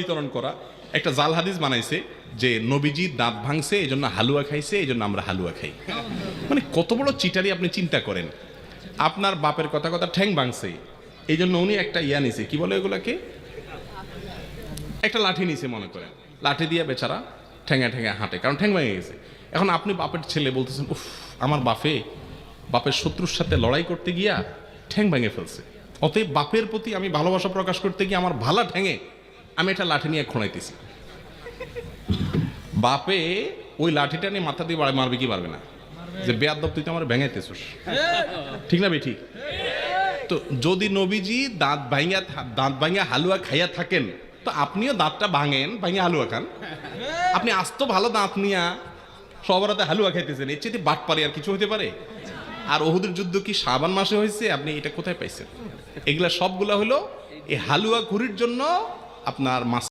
বিতরণ করা। একটা জাল হাদিস বানাইছে যে নবীজি দাঁত ভাঙছে এই জন্য হালুয়া খাইছে, এই জন্য আমরা হালুয়া খাই। মানে কত বড় চিটারি আপনি চিন্তা করেন। আপনার বাপের কথা কথা ঠ্যাং ভাঙছে এই জন্য উনি একটা ইয়া নিছে, কি বলে এগুলাকে, একটা লাঠি নিছে মনে করেন, লাঠি দিয়ে বেচারা ঠ্যাঙা ঠ্যাঙা হাঁটে, কারণ ঠ্যাং ভেঙে গেছে। এখন আপনি বাপের ছেলে বলতেছেন, উফ আমার বাপের শত্রুর সাথে লড়াই করতে গিয়া ঠ্যাং ভেঙে ফেলছে, অতএব বাপের প্রতি আমি ভালোবাসা প্রকাশ করতে গিয়ে আমার ভালা ঠ্যাঙে আমি একটা লাঠি নিয়ে খোঁড়াইতেছি। বাপে ওই লাঠিটা নিয়ে মাথা দিয়ে মারবে কি পারবে না, যে বেয়াদব তুই তো আমার ভেঙাইতেছিস, ঠিক না বে ঠিক? তো যদি নবীজি দাঁত ভাঙিয়া হালুয়া খাইয়া থাকেন, তো আপনিও দাঁতটা ভাঙেন, ভাঙিয়া হালুয়া খান। আপনি আস্ত ভালো দাঁত নিয়া সবার হাতে হালুয়া খাইতেছেন, এর চেয়ে বাটপারি আর কিছু হতে পারে? আর ওহুদের যুদ্ধ কি শাবান মাসে হয়েছে? আপনি এটা কোথায় পাইছেন? এগুলা সবগুলা হলো এই হালুয়া ঘুরির জন্য আপনার মাছ